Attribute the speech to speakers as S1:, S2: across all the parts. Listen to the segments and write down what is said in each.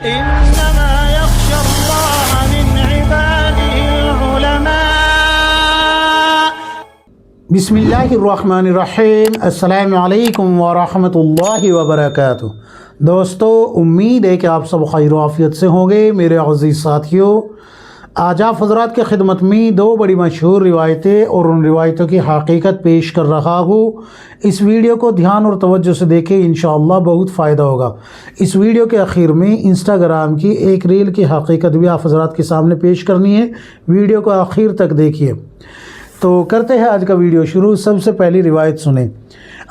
S1: إنما يخشى الله من عباده العلماء.
S2: बिस्मिल्लाहिर्रहमानिर्रहीम। अस्सलामु अलैकुम वरहमतुल्लाहि वबरकातुह। दोस्तों, उम्मीद है कि आप सब खैर आफियत से होंगे। मेरे अज़ीज़ साथियों, आज आप हज़रात की खिदमत में दो बड़ी मशहूर रिवायतें और उन रिवायतों की हकीकत पेश कर रहा हूँ। इस वीडियो को ध्यान और तवज्जो से देखें, इंशाअल्लाह बहुत फ़ायदा होगा। इस वीडियो के आखिर में इंस्टाग्राम की एक रील की हकीकत भी आप हज़रात के सामने पेश करनी है। वीडियो को आखिर तक देखिए। तो करते हैं आज का वीडियो शुरू। सबसे पहली रिवायत सुने।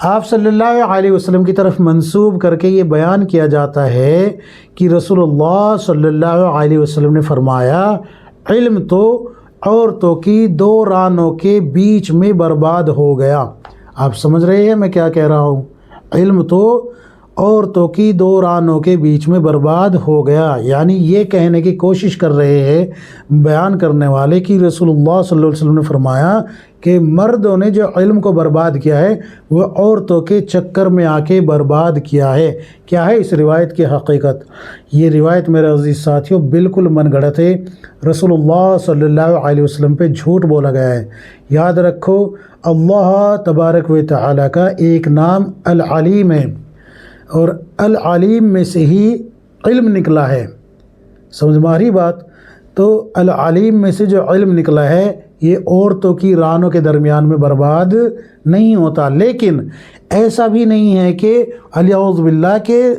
S2: आप सल्लल्लाहु अलैहि वसल्लम की तरफ मंसूब करके ये बयान किया जाता है कि रसूलुल्लाह सल्लल्लाहु अलैहि वसल्लम ने फरमाया, इल्म तो औरतों की दो रानों के बीच में बर्बाद हो गया। आप समझ रहे हैं मैं क्या कह रहा हूँ? इल्म तो औरतों की दो रानों के बीच में बर्बाद हो गया, यानी ये कहने की कोशिश कर रहे हैं बयान करने वाले कि रसूलुल्लाह सल्लल्लाहु अलैहि वसल्लम ने फरमाया कि मर्दों ने जो इल्म को बर्बाद किया है वो औरतों के चक्कर में आके बर्बाद किया है। क्या है इस रिवायत की हकीकत? ये रिवायत मेरे अज़ीज़ साथियों बिल्कुल मनगढ़ंत है। रसूलुल्लाह सल्लल्लाहु अलैहि वसल्लम पे झूठ बोला गया है। याद रखो, अल्लाह तबारक व तआला का एक नाम अल अलीम है और अल अलीम में से ही इल्म निकला है। समझ में आ रही बात? तो अल अलीम में से जो इल्म निकला है ये औरतों की रानों के दरमियान में बर्बाद नहीं होता। लेकिन ऐसा भी नहीं है कि अलियाउज़ बिल्लाह के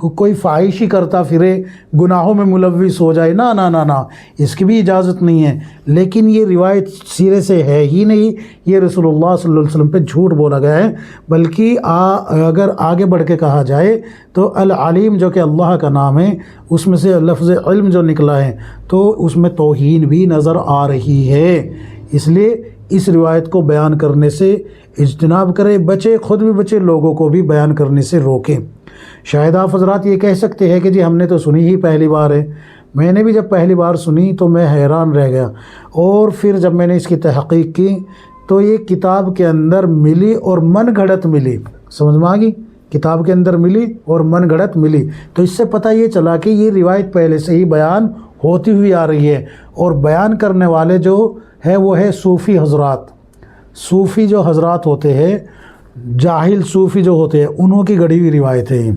S2: कोई ख्वाहिशी करता फिरे, गुनाहों में मुलव्विस हो जाए। ना ना ना ना, इसकी भी इजाज़त नहीं है। लेकिन ये रिवायत सिरे से है ही नहीं, ये रसूलुल्लाह सल्लल्लाहु अलैहि वसल्लम पे झूठ बोला गया है। बल्कि अगर आगे बढ़ के कहा जाए तो अल अलीम जो कि अल्लाह का नाम है, उसमें से लफ्ज़ इल्म जो निकला है तो उसमें तौहीन भी नज़र आ रही है। इसलिए इस रिवायत को बयान करने से इज्तिनाब करें, बचे, खुद भी बचे, लोगों को भी बयान करने से रोकें। शायद आप हज़रात ये कह सकते हैं कि जी हमने तो सुनी ही पहली बार है। मैंने भी जब पहली बार सुनी तो मैं हैरान रह गया, और फिर जब मैंने इसकी तहक़ीक़ की तो ये किताब के अंदर मिली और मन घड़त मिली। समझ में आ गई? किताब के अंदर मिली और मन घड़त मिली। तो इससे पता ये चला कि ये रिवायत पहले से ही बयान होती हुई आ रही है, और बयान करने वाले जो है वो है सूफ़ी हज़रात। सूफ़ी जो हज़रात होते हैं, जाहिल सूफ़ी जो होते हैं, उन्हों की गढ़ी हुई रिवायत है।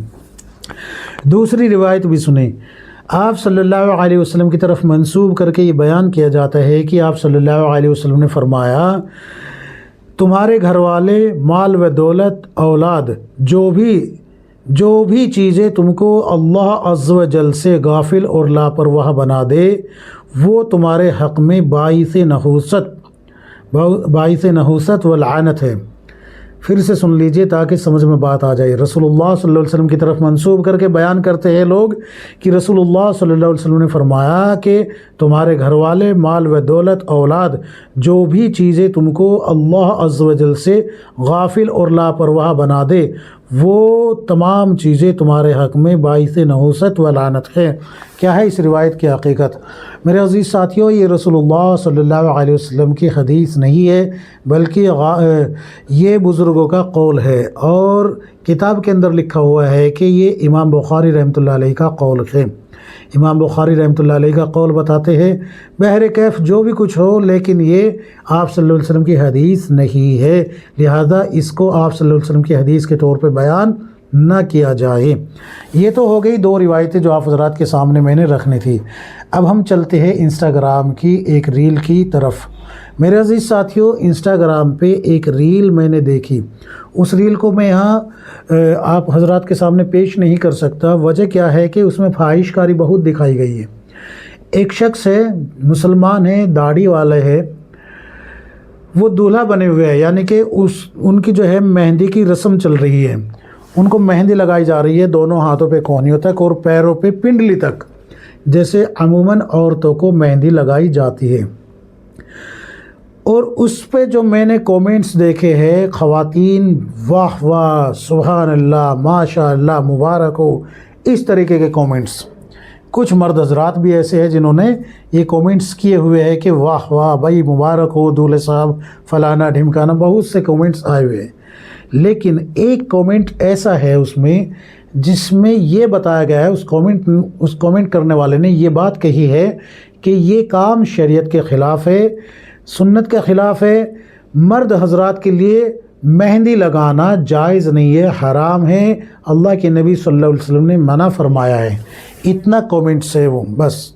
S2: दूसरी रिवायत भी सुने। आप सल्लल्लाहु अलैहि वसल्लम की तरफ मंसूब करके ये बयान किया जाता है कि आप सल्लल्लाहु अलैहि वसल्लम ने फरमाया, तुम्हारे घर वाले, माल व दौलत, औलाद, जो भी चीज़ें तुमको अल्लाह अज़्ज़ व जल से गाफिल और लापरवाह बना दे, वो तुम्हारे हक़ में बाइसे नहूसत व लानत है। फिर से सुन लीजिए ताकि समझ में बात आ जाए। रसूलुल्लाह सल्लल्लाहु अलैहि वसल्लम की तरफ मंसूब करके बयान करते हैं लोग कि रसूलुल्लाह सल्लल्लाहु अलैहि वसल्लम ने फरमाया कि तुम्हारे घर वाले, माल व दौलत, औलाद, जो भी चीज़ें तुमको अल्लाह अज़्ज़ व जल से गाफिल और लापरवाह बना दे, वो तमाम चीज़ें तुम्हारे हक़ में बाइसे नहूसत व लानत है। क्या है इस रिवायत की हकीकत? मेरे अज़ीज़ साथियों, ये रसूलुल्लाह सल्लल्लाहु अलैहि वसल्लम की हदीस नहीं है, बल्कि ये बुज़ुर्गों का कौल है, और किताब के अंदर लिखा हुआ है कि ये इमाम बुखारी रहमतुल्लाह अलैह का कौल है। इमाम बुखारी रहमतुल्लाह अलैह का कौल बताते हैं। बहरे कैफ जो भी कुछ हो, लेकिन ये आप सल्लल्लाहु अलैहि वसल्लम की हदीस नहीं है, लिहाजा इसको आप सल्लल्लाहु अलैहि वसल्लम की हदीस के तौर पे बयान न किया जाए। ये तो हो गई दो रिवायतें जो आप हज़रात के सामने मैंने रखनी थी। अब हम चलते हैं इंस्टाग्राम की एक रील की तरफ। मेरे अज़ीज़ साथियों, इंस्टाग्राम पे एक रील मैंने देखी। उस रील को मैं यहाँ आप हज़रात के सामने पेश नहीं कर सकता। वजह क्या है कि उसमें फाहिशकारी बहुत दिखाई गई है। एक शख्स है, मुसलमान है, दाढ़ी वाला है, वो दूल्हा बने हुए हैं, यानी कि उनकी जो है मेहंदी की रस्म चल रही है। उनको मेहंदी लगाई जा रही है दोनों हाथों पे कोहनियों तक और पैरों पे पिंडली तक, जैसे अमूमन औरतों को मेहंदी लगाई जाती है। और उस पे जो मैंने कमेंट्स देखे हैं, ख़वातीन वाह वाह, सुभान अल्लाह, माशा अल्लाह, मुबारक हो, इस तरीके के कमेंट्स। कुछ मर्द हजरात भी ऐसे हैं जिन्होंने ये कमेंट्स किए हुए हैं कि वाह वाह भाई, मुबारक हो दूल्हे साहब, फलाना ढिमकाना, बहुत से कमेंट्स आए हुए हैं। लेकिन एक कमेंट ऐसा है उसमें جس میں یہ بتایا گیا ہے، اس کومنٹ کرنے والے نے یہ بات کہی ہے کہ یہ کام شریعت کے خلاف ہے، سنت کے خلاف ہے، مرد حضرات کے لیے مہندی لگانا جائز نہیں ہے، حرام ہے، اللہ کے نبی صلی اللہ علیہ وسلم نے منع فرمایا ہے۔ اتنا کومنٹس ہے وہ بس۔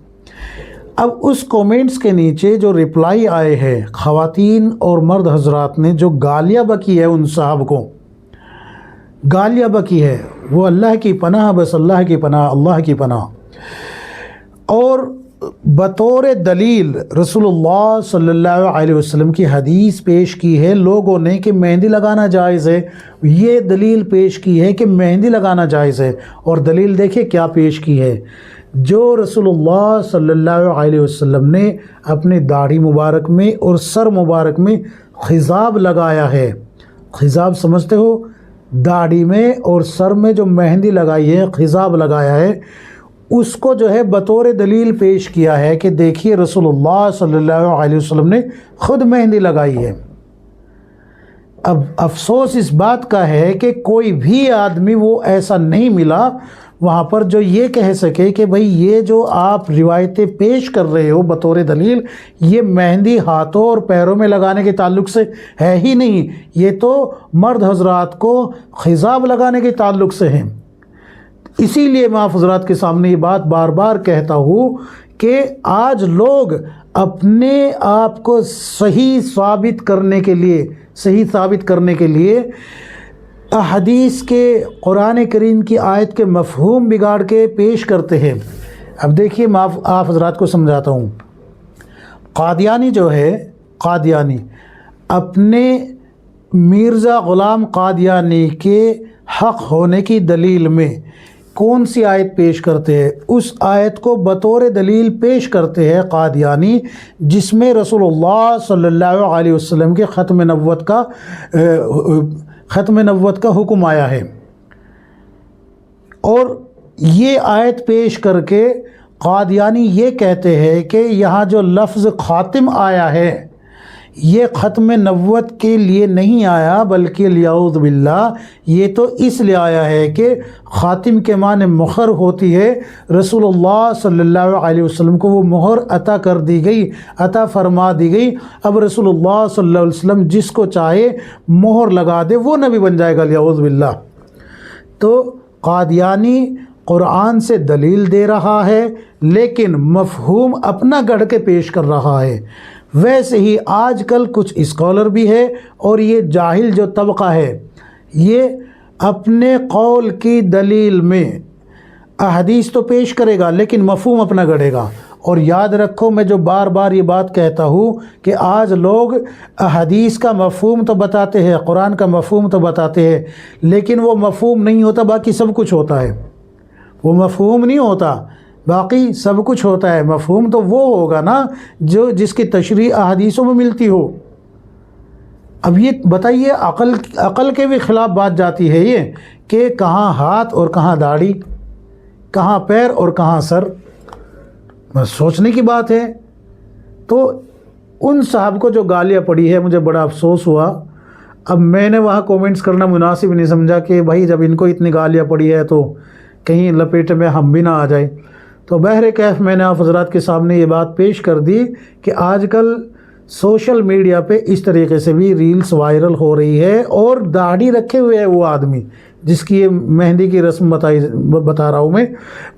S2: اب اس کومنٹس کے نیچے جو رپلائی آئے ہیں خواتین اور مرد حضرات نے جو گالیاں بکی ہے ان صاحب کو، گالیاں بکی ہے، وہ اللہ کی پناہ، بس اللہ کی پناہ، اللہ کی پناہ۔ اور بطور دلیل رسول اللہ صلی اللہ علیہ وسلم کی حدیث پیش کی ہے لوگوں نے کہ مہندی لگانا جائز ہے، یہ دلیل پیش کی ہے کہ مہندی لگانا جائز ہے۔ اور دلیل دیکھیں کیا پیش کی ہے، جو رسول اللہ صلی اللہ علیہ وسلم نے اپنی داڑھی مبارک میں اور سر مبارک میں خضاب لگایا ہے۔ خضاب سمجھتے ہو؟ داڑھی میں اور سر میں جو مہندی لگائی ہے، خضاب لگایا ہے، اس کو جو ہے بطور دلیل پیش کیا ہے کہ دیکھیے رسول اللہ صلی اللہ علیہ وسلم نے خود مہندی لگائی ہے۔ اب افسوس اس بات کا ہے کہ کوئی بھی آدمی وہ ایسا نہیں ملا وہاں پر جو یہ کہہ سکے کہ بھئی یہ جو آپ روایتیں پیش کر رہے ہو بطور دلیل، یہ مہندی ہاتھوں اور پیروں میں لگانے کے تعلق سے ہے ہی نہیں، یہ تو مرد حضرات کو خضاب لگانے کے تعلق سے ہیں۔ اسی لیے میں آپ حضرات کے سامنے یہ بات بار بار کہتا ہوں کہ آج لوگ اپنے آپ کو صحیح ثابت کرنے کے لیے احادیث کے قرآن کریم کی آیت کے مفہوم بگاڑ کے پیش کرتے ہیں۔ اب دیکھیے میں آپ حضرات کو سمجھاتا ہوں۔ قادیانی جو ہے، قادیانی اپنے مرزا غلام قادیانی کے حق ہونے کی دلیل میں کون سی آیت پیش کرتے ہیں؟ اس آیت کو بطور دلیل پیش کرتے ہیں قادیانی، جس میں رسول اللہ صلی اللہ علیہ وسلم کے ختم نبوت کا حکم آیا ہے۔ اور یہ آیت پیش کر کے قادیانی یہ کہتے ہیں کہ یہاں جو لفظ خاتم آیا ہے یہ ختم نبوت کے لیے نہیں آیا، بلکہ لیعوذ باللہ یہ تو اس لیے آیا ہے کہ خاتم کے معنی مہر ہوتی ہے، رسول اللہ صلی اللہ علیہ وسلم کو وہ مہر عطا فرما دی گئی۔ اب رسول اللہ صلی اللہ علیہ وسلم جس کو چاہے مہر لگا دے، وہ نبی بن جائے گا، لیعوذ باللہ۔ تو قادیانی قرآن سے دلیل دے رہا ہے لیکن مفہوم اپنا گڑھ کے پیش کر رہا ہے۔ ویسے ہی آج کل کچھ اسکالر بھی ہے اور یہ جاہل جو طبقہ ہے، یہ اپنے قول کی دلیل میں احادیث تو پیش کرے گا لیکن مفہوم اپنا گڑھے گا۔ اور یاد رکھو، میں جو بار بار یہ بات کہتا ہوں کہ آج لوگ احادیث کا مفہوم تو بتاتے ہیں، قرآن کا مفہوم تو بتاتے ہیں، لیکن وہ مفہوم نہیں ہوتا، باقی سب کچھ ہوتا ہے۔ وہ مفہوم نہیں ہوتا، باقی سب کچھ ہوتا ہے۔ مفہوم تو وہ ہوگا نا جس کی تشریح احادیثوں میں ملتی ہو۔ اب یہ بتائیے، عقل کے بھی خلاف بات جاتی ہے یہ کہ کہاں ہاتھ اور کہاں داڑھی، کہاں پیر اور کہاں سر، بس سوچنے کی بات ہے۔ تو ان صاحب کو جو گالیاں پڑی ہے مجھے بڑا افسوس ہوا۔ اب میں نے وہاں کومنٹس کرنا مناسب نہیں سمجھا کہ بھائی جب ان کو اتنی گالیاں پڑی ہے تو کہیں لپیٹ میں ہم بھی نہ آ جائیں۔ تو بہرکیف میں نے آپ حضرات کے سامنے یہ بات پیش کر دی کہ آج کل سوشل میڈیا پہ اس طریقے سے بھی ریلز وائرل ہو رہی ہے، اور داڑھی رکھے ہوئے ہے وہ آدمی جس کی یہ مہندی کی رسم بتا رہا ہوں میں،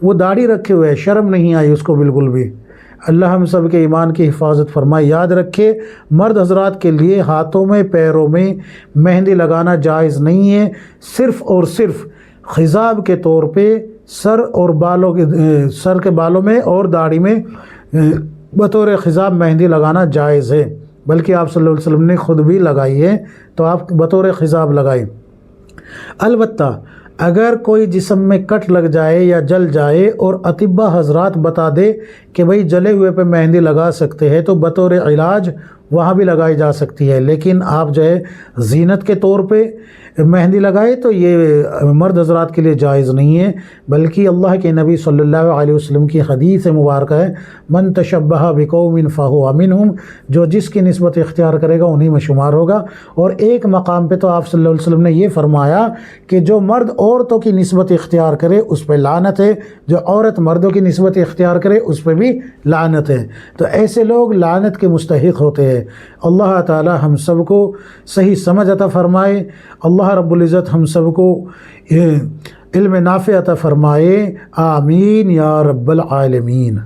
S2: وہ داڑھی رکھے ہوئے ہے، شرم نہیں آئی اس کو بالکل بھی۔ اللہ ہم سب کے ایمان کی حفاظت فرمائے۔ یاد رکھے، مرد حضرات کے لیے ہاتھوں میں پیروں میں مہندی لگانا جائز نہیں ہے، صرف اور صرف خضاب کے طور پہ سر کے بالوں میں اور داڑھی میں بطور خضاب مہندی لگانا جائز ہے، بلکہ آپ صلی اللہ علیہ وسلم نے خود بھی لگائی ہے، تو آپ بطور خضاب لگائیں۔ البتہ اگر کوئی جسم میں کٹ لگ جائے یا جل جائے اور اطباء حضرات بتا دے کہ بھئی جلے ہوئے پہ مہندی لگا سکتے ہیں، تو بطور علاج وہاں بھی لگائی جا سکتی ہے، لیکن آپ جو ہے زینت کے طور پہ مہندی لگائے تو یہ مرد حضرات کے لیے جائز نہیں ہے، بلکہ اللہ کے نبی صلی اللہ علیہ وسلم کی حدیث مبارکہ ہے من تشبہ بقوم فہو منہم، جو جس کی نسبت اختیار کرے گا انہی میں شمار ہوگا۔ اور ایک مقام پہ تو آپ صلی اللہ علیہ وسلم نے یہ فرمایا کہ جو مرد عورتوں کی نسبت اختیار کرے اس پہ لعنت ہے، جو عورت مردوں کی نسبت اختیار کرے اس پہ بھی لعنت ہے۔ تو ایسے لوگ لعنت کے مستحق ہوتے ہیں۔ اللہ تعالی ہم سب کو صحیح سمجھ عطا فرمائے، اللہ رب العزت ہم سب کو علم نافع عطا فرمائے، آمین یا رب العالمین۔